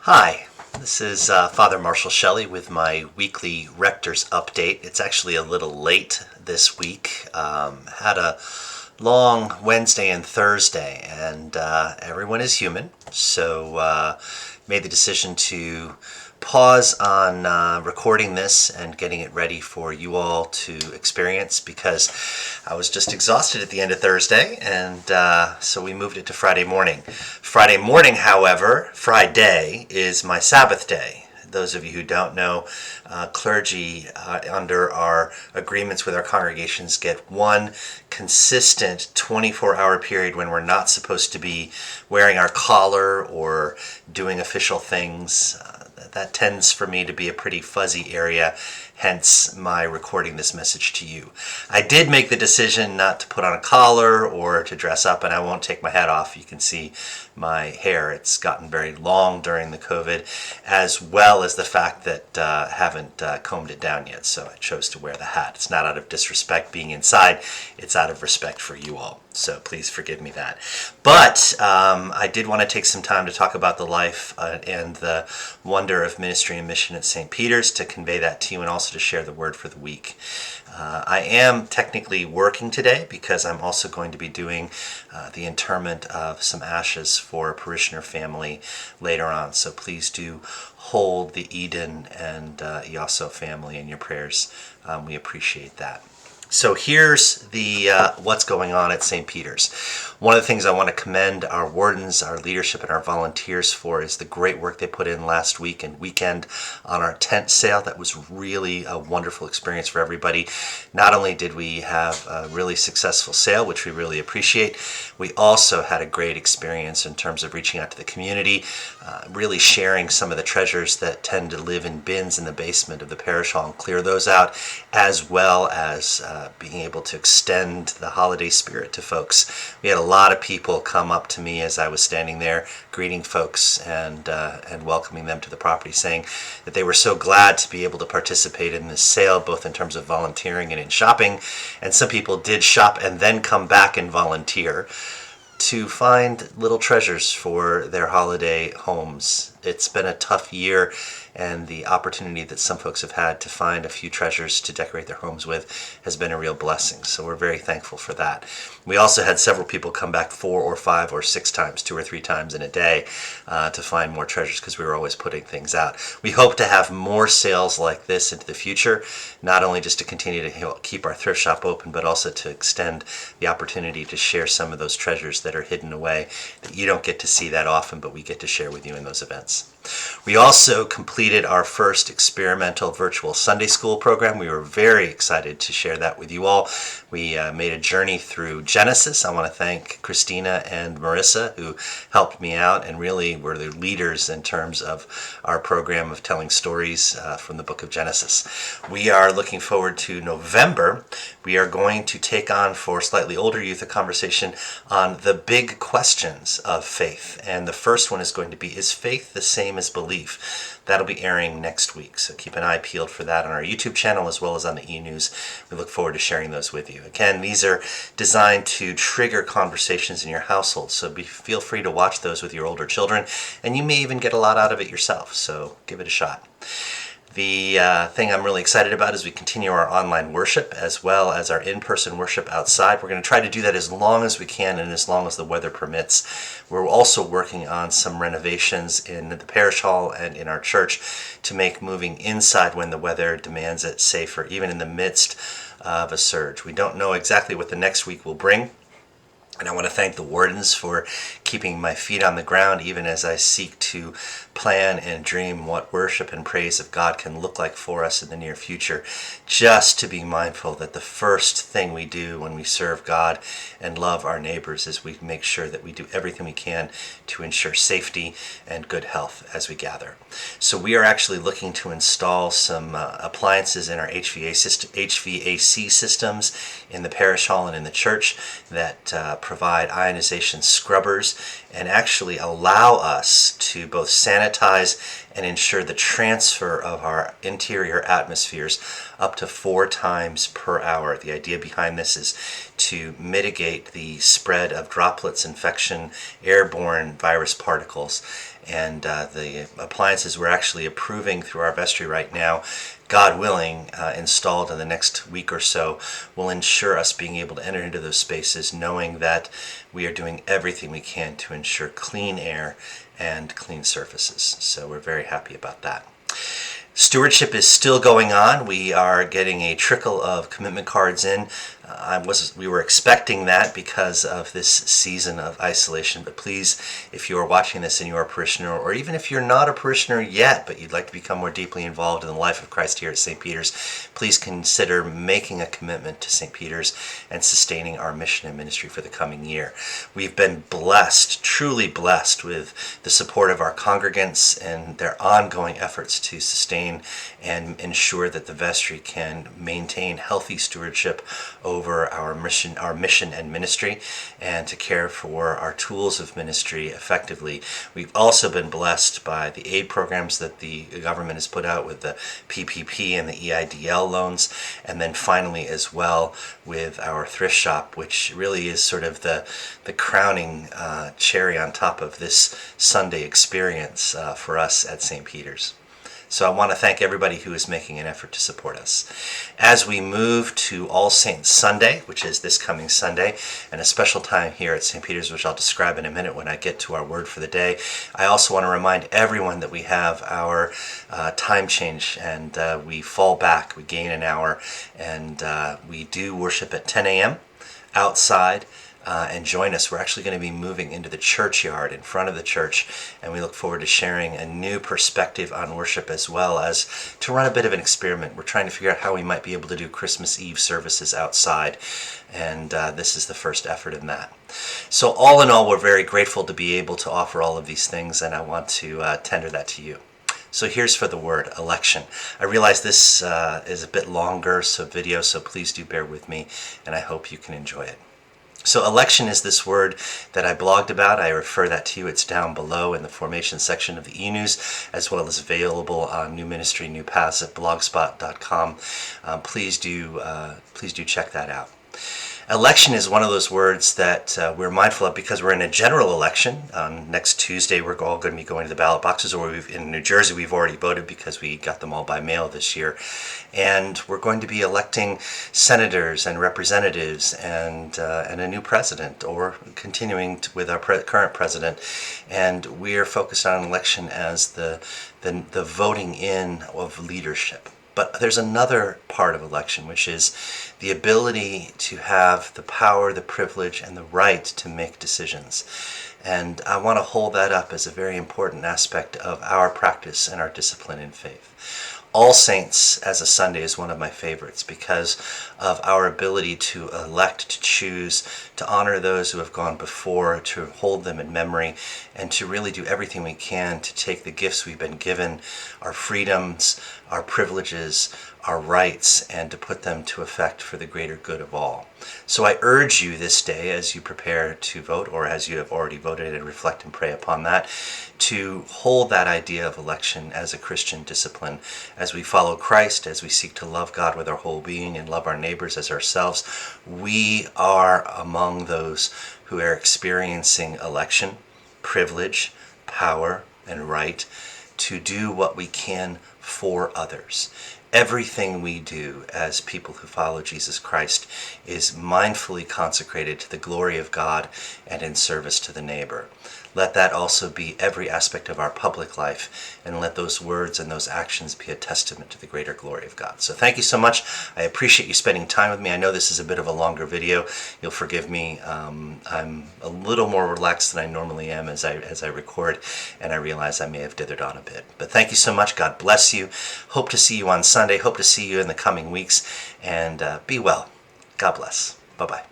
Hi, this is Father Marshall Shelley with my weekly Rector's update. It's actually a little late this week. Had a long Wednesday and Thursday, and everyone is human, so made the decision to pause on recording this and getting it ready for you all to experience because I was just exhausted at the end of Thursday, and so we moved it to Friday morning. Friday morning, however, Friday is my Sabbath day. Those of you who don't know, clergy under our agreements with our congregations get one consistent 24-hour period when we're not supposed to be wearing our collar or doing official things. That tends for me to be a pretty fuzzy area, hence my recording this message to you. I did make the decision not to put on a collar or to dress up, and I won't take my hat off. You can see my hair. It's gotten very long during the COVID, as well as the fact that I haven't combed it down yet, so I chose to wear the hat. It's not out of disrespect being inside, it's out of respect for you all. So please forgive me that. But I did want to take some time to talk about the life and the wonder of ministry and mission at St. Peter's, to convey that to you and also to share the word for the week. I am technically working today because I'm also going to be doing the interment of some ashes for a parishioner family later on. So please do hold the Eden and Iaso family in your prayers. We appreciate that. So here's the what's going on at St. Peter's. One of the things I want to commend our wardens, our leadership, and our volunteers for is the great work they put in last week and weekend on our tent sale. That was really a wonderful experience for everybody. Not only did we have a really successful sale, which we really appreciate, we also had a great experience in terms of reaching out to the community, really sharing some of the treasures that tend to live in bins in the basement of the parish hall and clear those out, as well as being able to extend the holiday spirit to folks. We had a lot of people come up to me as I was standing there greeting folks and welcoming them to the property, saying that they were so glad to be able to participate in this sale, both in terms of volunteering and in shopping. And some people did shop and then come back and volunteer to find little treasures for their holiday homes. It's been a tough year, and the opportunity that some folks have had to find a few treasures to decorate their homes with has been a real blessing. So we're very thankful for that. We also had several people come back 4 or 5 or 6 times, 2 or 3 times in a day, to find more treasures, because we were always putting things out. We hope to have more sales like this into the future, not only just to continue to keep our thrift shop open, but also to extend the opportunity to share some of those treasures that are hidden away that you don't get to see that often, but we get to share with you in those events. We also completed our first experimental virtual Sunday school program. We were very excited to share that with you all. We made a journey through Genesis. I want to thank Christina and Marissa, who helped me out and really were the leaders in terms of our program of telling stories from the book of Genesis. We are looking forward to November. We are going to take on, for slightly older youth, a conversation on the big questions of faith. And the first one is going to be, is faith the same as belief? That'll be airing next week, so keep an eye peeled for that on our YouTube channel as well as on the e-news. We look forward to sharing those with you. Again, these are designed to trigger conversations in your household, so feel free to watch those with your older children, and you may even get a lot out of it yourself, so give it a shot. The thing I'm really excited about is we continue our online worship as well as our in-person worship outside. We're going to try to do that as long as we can and as long as the weather permits. We're also working on some renovations in the parish hall and in our church to make moving inside when the weather demands it safer, even in the midst of a surge. We don't know exactly what the next week will bring. And I want to thank the wardens for keeping my feet on the ground even as I seek to plan and dream what worship and praise of God can look like for us in the near future. Just to be mindful that the first thing we do when we serve God and love our neighbors is we make sure that we do everything we can to ensure safety and good health as we gather. So we are actually looking to install some appliances in our HVAC systems in the parish hall and in the church that provide ionization scrubbers and actually allow us to both sanitize and ensure the transfer of our interior atmospheres up to 4 times per hour. The idea behind this is to mitigate the spread of droplets, infection, airborne virus particles. and the appliances we're actually approving through our vestry right now, God willing, installed in the next week or so, will ensure us being able to enter into those spaces knowing that we are doing everything we can to ensure clean air and clean surfaces. So we're very happy about that. Stewardship is still going on. We are getting a trickle of commitment cards in. We were expecting that because of this season of isolation. But please, if you are watching this and you are a parishioner, or even if you're not a parishioner yet, but you'd like to become more deeply involved in the life of Christ here at St. Peter's, please consider making a commitment to St. Peter's and sustaining our mission and ministry for the coming year. We've been blessed, truly blessed, with the support of our congregants and their ongoing efforts to sustain and ensure that the vestry can maintain healthy stewardship over our mission and ministry, and to care for our tools of ministry effectively. We've also been blessed by the aid programs that the government has put out with the PPP and the EIDL loans, and then finally as well with our thrift shop, which really is sort of the crowning cherry on top of this Sunday experience for us at St. Peter's. So I want to thank everybody who is making an effort to support us. As we move to All Saints Sunday, which is this coming Sunday, and a special time here at St. Peter's, which I'll describe in a minute when I get to our word for the day, I also want to remind everyone that we have our time change, and we fall back, we gain an hour, and we do worship at 10 a.m. outside. And join us. We're actually going to be moving into the churchyard in front of the church, and we look forward to sharing a new perspective on worship, as well as to run a bit of an experiment. We're trying to figure out how we might be able to do Christmas Eve services outside, and this is the first effort in that. So all in all, we're very grateful to be able to offer all of these things, and I want to tender that to you. So here's for the word, election. I realize this is a bit longer video, so please do bear with me, and I hope you can enjoy it. So election is this word that I blogged about. I refer that to you. It's down below in the formation section of the e-news, as well as available on New Ministry, New Paths at blogspot.com. Please do check that out. Election is one of those words that we're mindful of because we're in a general election. Next Tuesday, we're all going to be going to the ballot boxes, or in New Jersey, we've already voted because we got them all by mail this year. And we're going to be electing senators and representatives and a new president, or continuing with our current president. And we are focused on election as the voting in of leadership. But there's another part of election, which is the ability to have the power, the privilege, and the right to make decisions. And I want to hold that up as a very important aspect of our practice and our discipline in faith. All Saints as a Sunday is one of my favorites because of our ability to elect, to choose, to honor those who have gone before, to hold them in memory, and to really do everything we can to take the gifts we've been given, our freedoms, our privileges, our rights, and to put them to effect for the greater good of all. So I urge you this day, as you prepare to vote, or as you have already voted and reflect and pray upon that, to hold that idea of election as a Christian discipline, as we follow Christ, as we seek to love God with our whole being and love our neighbors as ourselves. We are among those who are experiencing election, privilege, power, and right to do what we can for others. Everything we do as people who follow Jesus Christ is mindfully consecrated to the glory of God and in service to the neighbor. Let that also be every aspect of our public life, and let those words and those actions be a testament to the greater glory of God. So thank you so much. I appreciate you spending time with me. I know this is a bit of a longer video. You'll forgive me. I'm a little more relaxed than I normally am as I record, and I realize I may have dithered on a bit. But thank you so much. God bless you. Hope to see you on Sunday. Hope to see you in the coming weeks, and be well. God bless. Bye-bye.